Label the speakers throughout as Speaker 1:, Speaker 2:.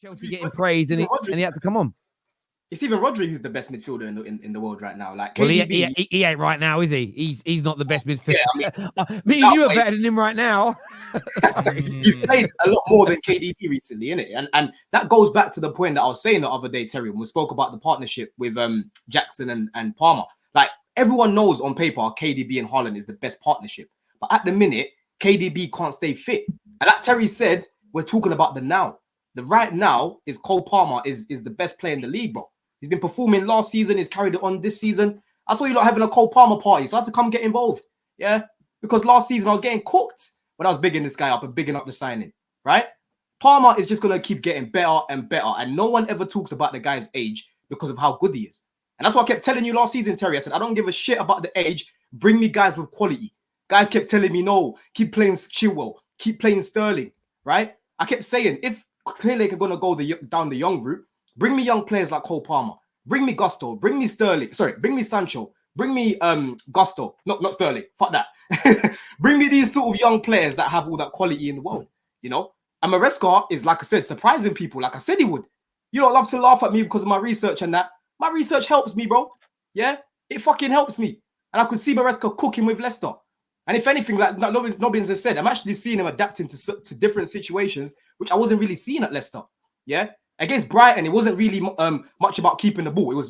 Speaker 1: Chelsea getting praise and he had to come on.
Speaker 2: It's even Rodri who's the best midfielder in the world right now. Like
Speaker 1: well,
Speaker 2: KDB,
Speaker 1: he ain't right now, is he? He's not the best midfielder.
Speaker 2: Yeah, I mean,
Speaker 1: me and you are better than him right now.
Speaker 2: He's played a lot more than KDB recently, innit? And that goes back to the point that I was saying the other day, Terry, when we spoke about the partnership with Jackson and Palmer. Like everyone knows on paper, KDB and Haaland is the best partnership, but at the minute, KDB can't stay fit. And like Terry said, we're talking about the now. The right now is Cole Palmer is the best player in the league, bro. He's been performing last season. He's carried it on this season. I saw you lot having a Cole Palmer party, so I had to come get involved. Yeah, because last season I was getting cooked when I was bigging this guy up and bigging up the signing. Right? Palmer is just gonna keep getting better and better, and no one ever talks about the guy's age because of how good he is. And that's what I kept telling you last season, Terry. I said I don't give a shit about the age. Bring me guys with quality. Guys kept telling me no. Keep playing Chilwell. Keep playing Sterling. Right? I kept saying if clearly are gonna go down the young route. Bring me young players like Cole Palmer. Bring me Gusto. Bring me Sterling. Sorry, bring me Sancho. Bring me Gusto. Not Sterling. Fuck that. Bring me these sort of young players that have all that quality in the world. You know? And Maresca is, like I said, surprising people. Like I said he would. You don't love to laugh at me because of my research and that. My research helps me, bro. Yeah? It fucking helps me. And I could see Maresca cooking with Leicester. And if anything, like Nobbins has said, I'm actually seeing him adapting to different situations, which I wasn't really seeing at Leicester. Yeah? Against Brighton, it wasn't really much about keeping the ball. It was,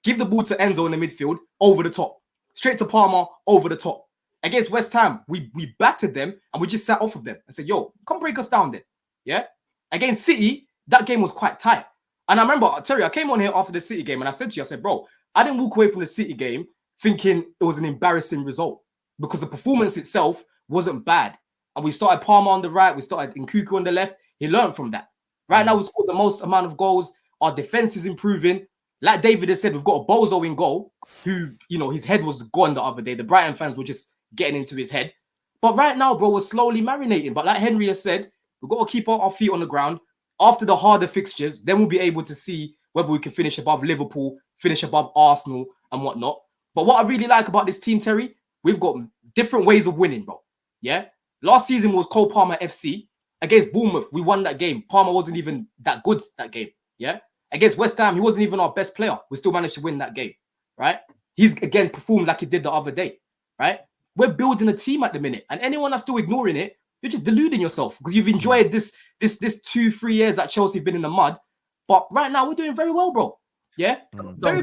Speaker 2: give the ball to Enzo in the midfield, over the top. Straight to Palmer, over the top. Against West Ham, we battered them and we just sat off of them and said, come break us down then. Yeah? Against City, that game was quite tight. And I remember, Terry, I came on here after the City game and I said to you, I said, bro, I didn't walk away from the City game thinking it was an embarrassing result because the performance itself wasn't bad. And we started Palmer on the right, we started Nkuku on the left. He learned from that. Right now, we scored the most amount of goals. Our defense is improving. Like David has said, we've got a bozo in goal who, his head was gone the other day. The Brighton fans were just getting into his head. But right now, bro, we're slowly marinating. But like Henry has said, we've got to keep our feet on the ground. After the harder fixtures, then we'll be able to see whether we can finish above Liverpool, finish above Arsenal and whatnot. But what I really like about this team, Terry, we've got different ways of winning, bro. Yeah? Last season was Cole Palmer FC. Against Bournemouth, we won that game. Palmer wasn't even that good that game. Yeah. Against West Ham, he wasn't even our best player. We still managed to win that game. Right. He's again performed like he did the other day. Right. We're building a team at the minute, and anyone that's still ignoring it, you're just deluding yourself because you've enjoyed this 2-3 years that Chelsea been in the mud. But right now, we're doing very well, bro. Yeah. Very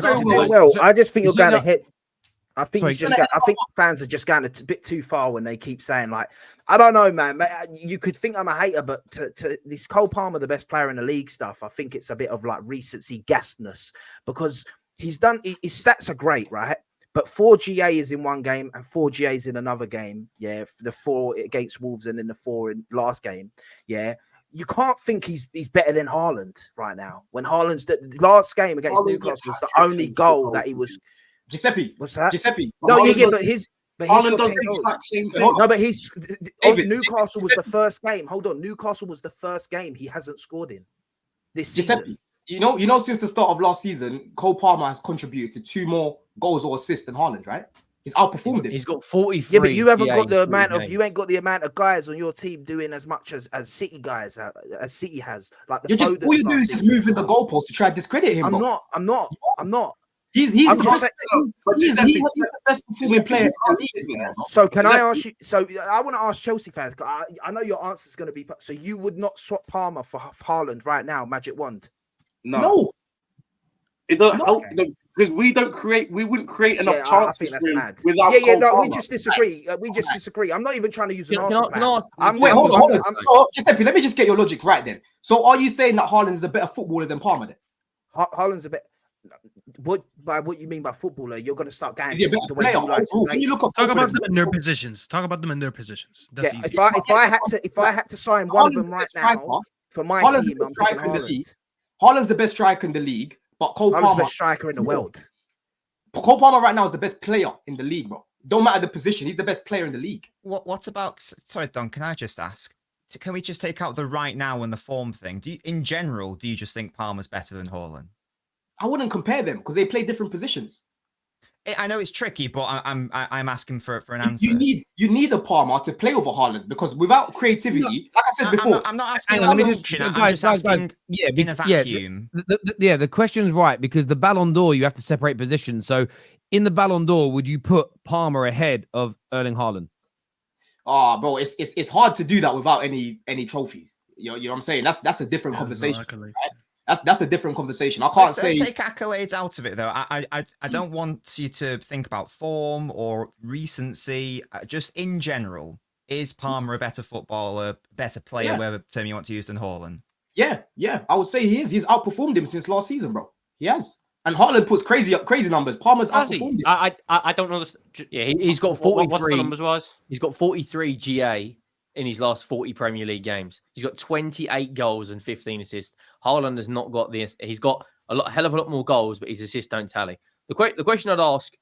Speaker 3: well. I just think you're going to hit. I think I think fans are just going a bit too far when they keep saying, like, I don't know, man. You could think I'm a hater, but to this Cole Palmer, the best player in the league stuff, I think it's a bit of like recency gasness because his stats are great, right? But 4 GAs in one game and 4 GAs in another game. Yeah, the 4 against Wolves and then the 4 in last game. Yeah. You can't think he's better than Haaland right now. When Haaland's the last game against Newcastle was the only goal that he was.
Speaker 2: Giuseppe.
Speaker 3: What's that?
Speaker 2: Giuseppe.
Speaker 3: No, but Haaland does the
Speaker 4: exact same thing.
Speaker 3: No, but Newcastle was the first game. Hold on, Newcastle was the first game he hasn't scored in this season.
Speaker 2: Giuseppe, you know, since the start of last season, Cole Palmer has contributed to 2 more goals or assists than Haaland, right? He's outperformed him.
Speaker 1: He's got 43.
Speaker 3: Yeah, but you haven't got the amount of you ain't got the amount of guys on your team doing as much as City guys as City has. Like
Speaker 2: all you do is just moving the goalpost to try to discredit him.
Speaker 3: I'm not.
Speaker 2: He's the best performing player.
Speaker 3: So can I ask you? So I want to ask Chelsea fans. I know your answer is going to be. So you would not swap Palmer for Haaland right now, Magic Wand?
Speaker 4: No. It don't help because we wouldn't create enough chances for him without.
Speaker 3: No, we just disagree. Disagree. I'm not even trying to use an answer.
Speaker 2: Wait, hold on. Giuseppe, let me just get your logic right then. So are you saying that Haaland is a better footballer than Palmer then?
Speaker 3: Haaland's a bit. What you mean by footballer? You're going to start going.
Speaker 2: Is he a better player? When you look up,
Speaker 5: talk about them in their positions. That's easy.
Speaker 3: If I had to sign one of them right now for my team, I'm picking Haaland.
Speaker 2: Haaland's the best striker in the league, but Cole Palmer
Speaker 3: the best striker in the world.
Speaker 2: Cole Palmer right now is the best player in the league, bro. Don't matter the position; he's the best player in the league.
Speaker 6: What about? Sorry, Don. Can I just ask? Can we just take out the right now and the form thing? In general, do you just think Palmer's better than Haaland?
Speaker 2: I wouldn't compare them because they play different positions.
Speaker 6: I know it's tricky, but I'm asking for an answer.
Speaker 2: You need a Palmer to play over Haaland, because without creativity, like I said before,
Speaker 6: I'm not asking
Speaker 1: Hang on,
Speaker 6: about
Speaker 1: let me
Speaker 6: function.
Speaker 1: just-
Speaker 6: I'm just asking
Speaker 1: Yeah,
Speaker 6: in a vacuum.
Speaker 1: the question's right, because the Ballon d'Or, you have to separate positions. So in the Ballon d'Or, would you put Palmer ahead of Erling Haaland?
Speaker 2: bro, it's hard to do that without any trophies. You know what I'm saying? That's a different conversation. Right? That's a different conversation. I can't say.
Speaker 6: Let's take accolades out of it, though. I don't want you to think about form or recency. Just in general, is Palmer a better footballer, better player, whatever term you want to use, than Haaland?
Speaker 2: Yeah, I would say he is. He's outperformed him since last season, bro. He has. And Haaland puts crazy numbers. Palmer's outperformed him.
Speaker 7: I don't know.
Speaker 8: Yeah, he's got 43.
Speaker 7: What's the numbers was?
Speaker 8: He's got 43 GA in his last 40 Premier League games. He's got 28 goals and 15 assists. Haaland has not got this. He's got a hell of a lot more goals, but his assists don't tally. The question I'd ask,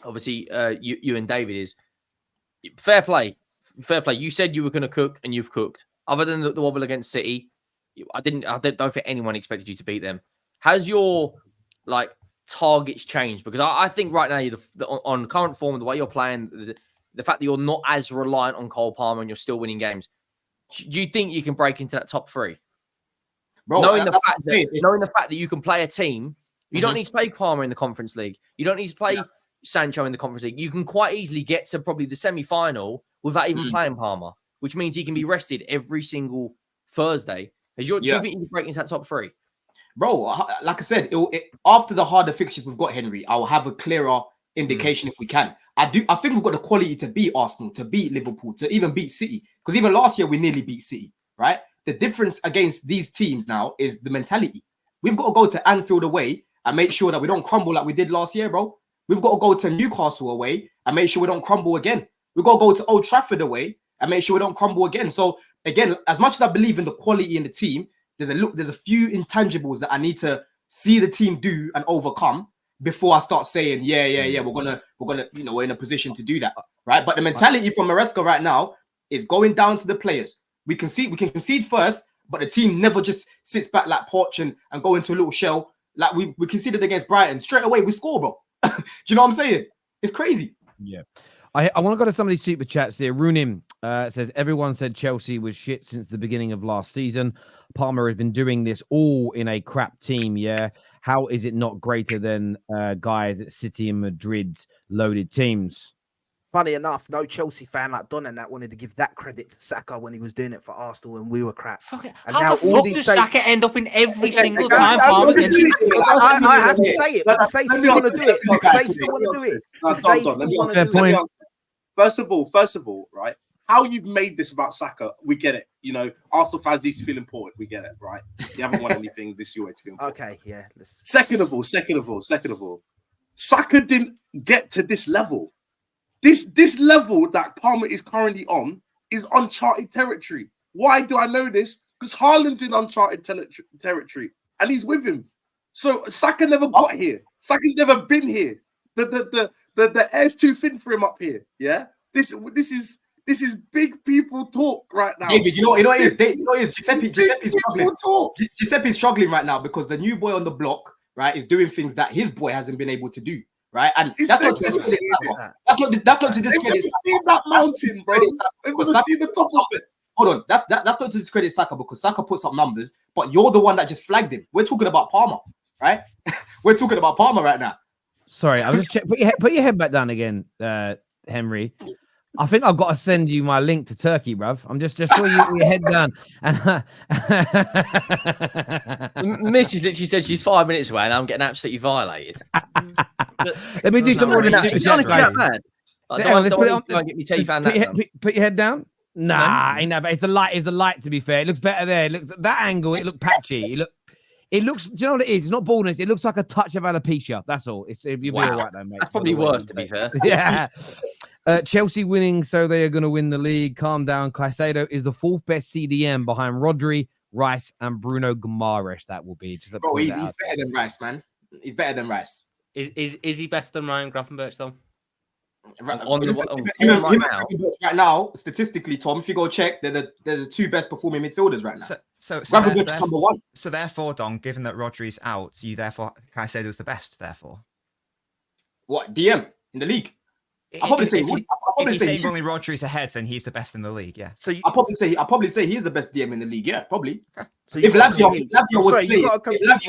Speaker 8: obviously, you and David, is fair play. Fair play. You said you were going to cook, and you've cooked. Other than the wobble against City, I don't think anyone expected you to beat them. Has your targets changed? Because I think right now, on current form, the way you're playing, the fact that you're not as reliant on Cole Palmer and you're still winning games, do you think you can break into that top three?
Speaker 2: Bro,
Speaker 8: knowing the fact that you can play a team, you don't need to play Palmer in the Conference League. You don't need to play Sancho in the Conference League. You can quite easily get to probably the semi-final without even playing Palmer, which means he can be rested every single Thursday. Do you think you can break into that top three?
Speaker 2: Bro, like I said, after the harder fixtures we've got, Henry, I'll have a clearer indication if we can. I think we've got the quality to beat Arsenal, to beat Liverpool, to even beat City. Because even last year, we nearly beat City, right? The difference against these teams now is the mentality. We've got to go to Anfield away and make sure that we don't crumble like we did last year, bro. We've got to go to Newcastle away and make sure we don't crumble again. We've got to go to Old Trafford away and make sure we don't crumble again. So, again, as much as I believe in the quality in the team, there's a few intangibles that I need to see the team do and overcome before I start saying, we're gonna, we're in a position to do that, right? But the mentality from Maresca right now is going down to the players. We can concede first, but the team never just sits back like Poch and go into a little shell. Like we conceded against Brighton, straight away we score, bro. Do you know what I'm saying? It's crazy.
Speaker 1: Yeah. I want to go to some of these super chats here. Runim says, everyone said Chelsea was shit since the beginning of last season. Palmer has been doing this all in a crap team, yeah. How is it not greater than guys at City and Madrid's loaded teams?
Speaker 3: Funny enough, no Chelsea fan like Don and that wanted to give that credit to Saka when he was doing it for Arsenal and we were crap. And
Speaker 7: how the fuck does Saka end up in every single time?
Speaker 3: I have to say it, but if they still want to do it,
Speaker 4: First of all, right? How you've made this about Saka, we get it. You know, Arsenal fans need to feel important. We get it, right? You haven't won anything this year to feel important.
Speaker 3: Okay, yeah.
Speaker 4: Second of all, Saka didn't get to this level. This level that Palmer is currently on is uncharted territory. Why do I know this? Because Haaland's in uncharted territory, and he's with him. So Saka never got here. Saka's never been here. The air's too thin for him up here. Yeah, this is big people talk right now.
Speaker 2: David, you know what it is? Giuseppe's struggling. Giuseppe's struggling right now because the new boy on the block, right, is doing things that his boy hasn't been able to do. Right, and that's not to discredit Saka. That's not to discredit
Speaker 4: Saka. That mountain, bro. They've never seen the top of it.
Speaker 2: Hold on, that's not to discredit Saka because Saka puts up numbers, but you're the one that just flagged him. We're talking about Palmer, right? We're talking about Palmer right now.
Speaker 1: Sorry, I was just checking. Put your head back down again, Henry. I think I've got to send you my link to Turkey, bruv. I'm just saw you with your head down. And
Speaker 8: Mrs. literally said she's 5 minutes away, and I'm getting absolutely violated.
Speaker 1: Let me do some more. Put your head down. Nah, ain't that bad. It's the light. To be fair, it looks better there. It looks that angle. It looked patchy. It looks. Do you know what it is? It's not baldness. It looks like a touch of alopecia. That's all. You'll be all right, though, mate.
Speaker 8: That's probably worse, to be fair.
Speaker 1: Yeah. Chelsea winning, so they are going to win the league. Calm down. Caicedo is the 4th best CDM behind Rodri, Rice, and Bruno Guimaraes. That will be. Just
Speaker 2: bro, he's better than Rice, man. He's better than Rice.
Speaker 7: Is he better than Ryan Gravenberch, though?
Speaker 2: Right now, statistically, Tom, if you go check, they're the 2 best performing midfielders right now.
Speaker 6: So
Speaker 2: number 1.
Speaker 6: So therefore, Don, given that Rodri's out, Caicedo's the best, therefore.
Speaker 2: What DM in the league? I probably say
Speaker 6: if you say only Rodri's ahead, then he's the best in the league. Yeah.
Speaker 3: So
Speaker 2: I probably say he's the best DM in the league. Yeah, probably.
Speaker 3: So
Speaker 2: If Lavia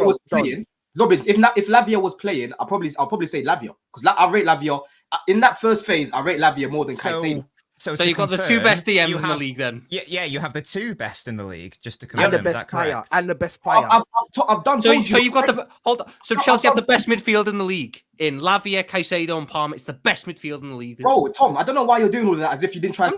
Speaker 2: was playing, Robbins, if Lavia was playing, I'll probably say Lavia because I rate Lavia in that first phase. I rate Lavia more than Caicedo.
Speaker 8: So you've got the two best DMs in the league then?
Speaker 6: Yeah, you have the two best in the league, just to confirm.
Speaker 3: And the best player. And the best player.
Speaker 2: I've done
Speaker 7: so you've got the hold on. So Chelsea have the best midfield in the league in Lavia, Caicedo, and Palmer. It's the best midfield in the league.
Speaker 2: Bro, Tom, I don't know why you're doing all of that as if you didn't try to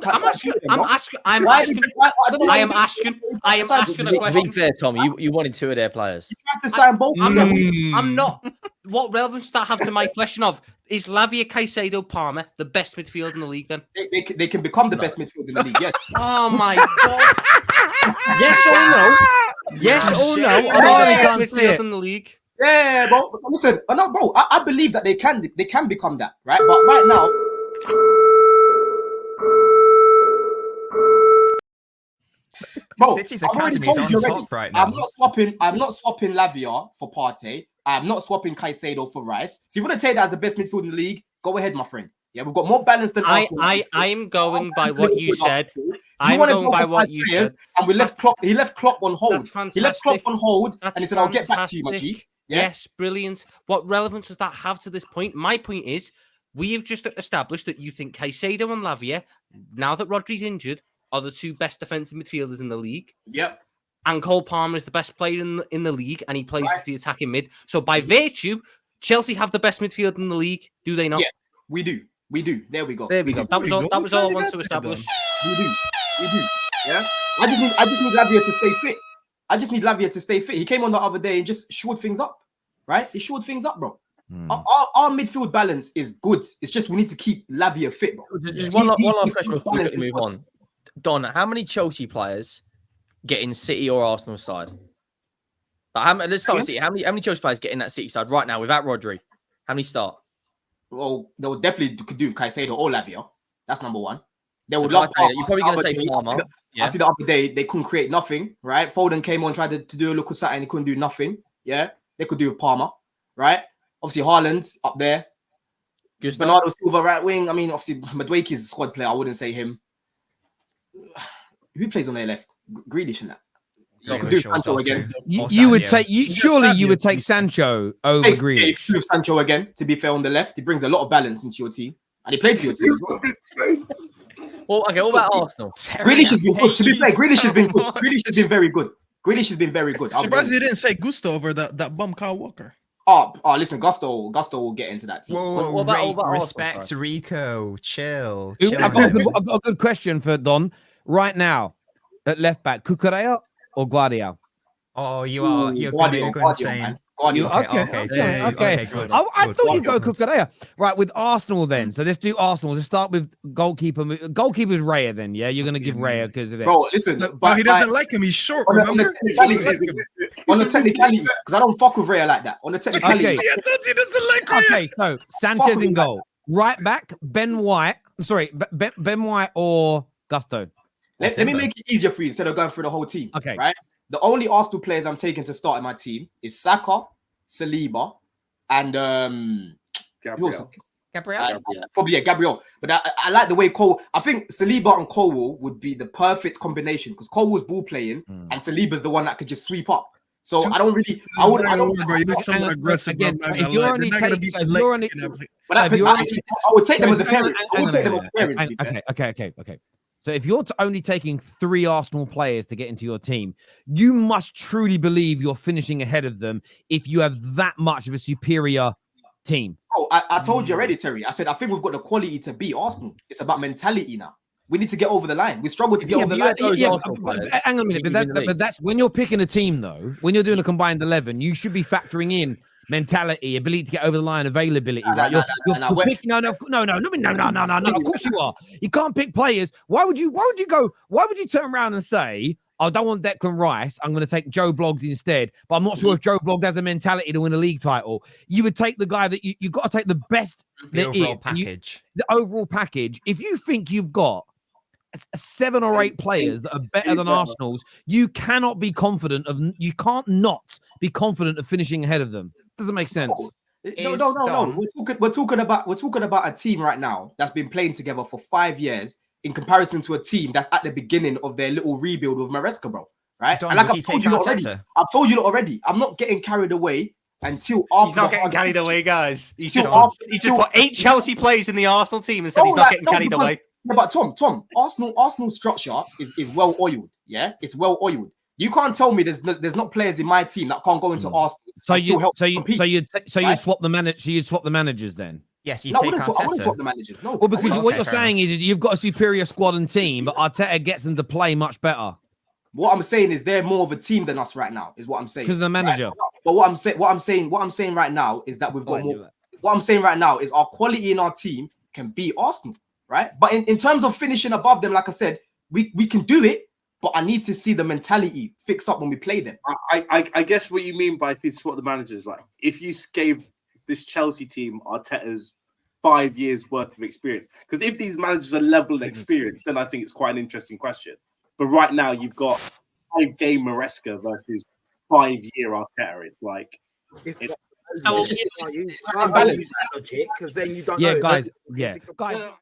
Speaker 7: I am asking a question.
Speaker 8: To be fair, Tom, you wanted two of their players.
Speaker 2: You tried to sign both.
Speaker 7: I'm not. What relevance does that have to my question of is Lavia, Caicedo, Palmer the best midfield in the league then?
Speaker 2: They can become the best midfield in the league, yes.
Speaker 7: Oh my God.
Speaker 3: Yes or no? Yes or no?
Speaker 7: Best midfield in the league.
Speaker 2: Yeah, bro. Listen, no, bro. I believe that they can become that, right? But right now, bro,
Speaker 6: City's academy is on top right now.
Speaker 2: I'm not swapping Lavia for Partey. I'm not swapping Caicedo for Rice. So if you want to take that as the best midfield in the league, go ahead, my friend. Yeah, we've got more balance than
Speaker 7: I'm going by what you said. I'm going by what you said.
Speaker 2: And we left Klopp. He left Klopp on hold.
Speaker 7: That's fantastic.
Speaker 2: He left Klopp on hold,
Speaker 7: That's
Speaker 2: and he said, "I'll get back to you, my G." Yeah?
Speaker 7: Yes, brilliant. What relevance does that have to this point? My point is, we have just established that you think Caicedo and Lavia, now that Rodri's injured, are the two best defensive midfielders in the league.
Speaker 2: Yep.
Speaker 7: And Cole Palmer is the best player in the league, and he plays the attacking mid. So by virtue, Chelsea have the best midfield in the league. Do they not?
Speaker 2: Yeah, we do. We do. There we go.
Speaker 7: There we go. That was all I wanted to establish.
Speaker 2: We do. Yeah. I just need Lavia to stay fit. I just need Lavia to stay fit. He came on the other day and just shored things up. Right? He shored things up, bro. Our midfield balance is good. It's just we need to keep Lavia fit, bro.
Speaker 8: Just one last question before we move on. Don, how many Chelsea players get in City or Arsenal side? Let's start with City. How many Chelsea players get in that City side right now without Rodri? How many start?
Speaker 2: Well, they would definitely could do with Caicedo or Lavia. That's number one. They would
Speaker 8: love Palmer. You're probably going to say Palmer.
Speaker 2: I see the other day they couldn't create nothing, right? Foden came on, tried to do a look at and he couldn't do nothing. Yeah, they could do with Palmer, right? Obviously, Haaland up there. Bernardo Silva right wing. I mean, obviously, Madueke is a squad player. I wouldn't say him. Who plays on their left? Grealish in that. You could do Sancho again.
Speaker 1: You would take you would take Sancho over Grealish.
Speaker 2: You Sancho again. To be fair, on the left, he brings a lot of balance into your team, and he played for your team as well.
Speaker 8: Well, okay. What about Arsenal?
Speaker 2: Grealish has been good. To be fair, Grealish has been good. Grealish has been very good. Grealish has been very good.
Speaker 5: Surprised you didn't say Gusto over that bum Kyle Walker.
Speaker 2: Oh, listen, Gusto will get into that team.
Speaker 6: Whoa,
Speaker 8: what about
Speaker 6: respect,
Speaker 8: Arsenal,
Speaker 6: Rico. Chill.
Speaker 1: I've got a good question for Don right now. At left back, Cucurella or Guardiola?
Speaker 6: Oh, you're going insane.
Speaker 2: Okay.
Speaker 1: Good. I thought you'd go Cucurella. Right, with Arsenal then. So let's do Arsenal. Let's start with goalkeeper. Goalkeeper's Raya then, yeah? You're going to give Raya because of that.
Speaker 2: Bro, listen.
Speaker 5: But he doesn't like him. He's short,
Speaker 2: on the technicality, because I don't fuck with Raya like that. On the technicality.
Speaker 5: I told you he doesn't like Raya.
Speaker 1: Okay, so Sanchez in goal. Right back, Ben White. Sorry, Ben White or Gusto?
Speaker 2: Let me make it easier for you instead of going through the whole team.
Speaker 1: Okay.
Speaker 2: Right? The only Arsenal players I'm taking to start in my team is Saka, Saliba, and
Speaker 4: Gabriel.
Speaker 2: Gabriel. But I like the way Cole. I think Saliba and Cole would be the perfect combination because Cole was ball playing and Saliba's the one that could just sweep up. So I don't really. I
Speaker 5: would someone aggressive again.
Speaker 1: If you're only taking,
Speaker 2: I would take them as a parent. I would take them as a parent.
Speaker 1: Okay. So if you're only taking 3 Arsenal players to get into your team, you must truly believe you're finishing ahead of them if you have that much of a superior team.
Speaker 2: Oh, I told you already, Terry. I said, I think we've got the quality to beat Arsenal. It's about mentality now. We need to get over the line. We struggle to get over the line.
Speaker 1: Hang on a minute. But that's when you're picking a team, though, when you're doing a combined 11, you should be factoring in mentality, ability to get over the line, availability. Right? You're picking, no. Of course you are. You can't pick players. Why would you turn around and say, I don't want Declan Rice, I'm going to take Joe Bloggs instead, but I'm not sure if Joe Bloggs has a mentality to win a league title. You would take the guy that you've got to take the best
Speaker 6: the overall package.
Speaker 1: The overall package. If you think you've got 7 or 8 players that are better than Arsenal's, you cannot be confident of. You can't not be confident of finishing ahead of them. Doesn't make sense.
Speaker 2: No,
Speaker 6: is
Speaker 2: no, no, no.
Speaker 6: done.
Speaker 2: We're talking about a team right now that's been playing together for 5 years in comparison to a team that's at the beginning of their little rebuild with Maresca, bro. Right?
Speaker 6: Don,
Speaker 2: And like
Speaker 6: would you take Arteta?
Speaker 2: I've told you already. I'm not getting carried away until after.
Speaker 7: He's not
Speaker 2: the
Speaker 7: getting
Speaker 2: hard
Speaker 7: carried
Speaker 2: fixture.
Speaker 7: away, guys. He's
Speaker 2: Till
Speaker 7: just,
Speaker 2: after-
Speaker 7: he's
Speaker 2: till-
Speaker 7: just put 8 Chelsea players in the Arsenal team and said he's
Speaker 2: No,
Speaker 7: not
Speaker 2: like,
Speaker 7: getting
Speaker 2: no,
Speaker 7: carried
Speaker 2: because-
Speaker 7: away.
Speaker 2: Yeah, but Tom, Arsenal's structure is well oiled. Yeah, it's well oiled. You can't tell me there's not players in my team that can't go into Arsenal.
Speaker 1: So
Speaker 2: and still help compete.
Speaker 1: you
Speaker 2: right?
Speaker 1: swap the managers then.
Speaker 6: Yes, you
Speaker 2: No, I
Speaker 6: take
Speaker 2: wouldn't swap
Speaker 6: Arteta.
Speaker 2: the managers. No,
Speaker 1: Well, because
Speaker 6: Okay,
Speaker 1: what you're
Speaker 6: fair
Speaker 1: saying is you've got a superior squad and team, but Arteta gets them to play much better
Speaker 2: what I'm saying is they're more of a team than us right now. Is what I'm saying.
Speaker 1: because of the manager.
Speaker 2: Right? But what I'm saying right now is that we've got more. What I'm saying right now is our quality in our team can beat Arsenal, right? But in terms of finishing above them, like I said, we can do it. But I need to see the mentality fix up when we play them.
Speaker 4: I guess what you mean by if you swap the managers, like if you gave this Chelsea team Arteta's 5 years worth of experience, because if these managers are level experience, then I think it's quite an interesting question. But right now you've got 5-game Maresca versus 5-year Arteta. It's like
Speaker 3: Because
Speaker 2: balance.
Speaker 3: then you don't
Speaker 1: Yeah,
Speaker 3: know.
Speaker 1: guys. Yeah, guys.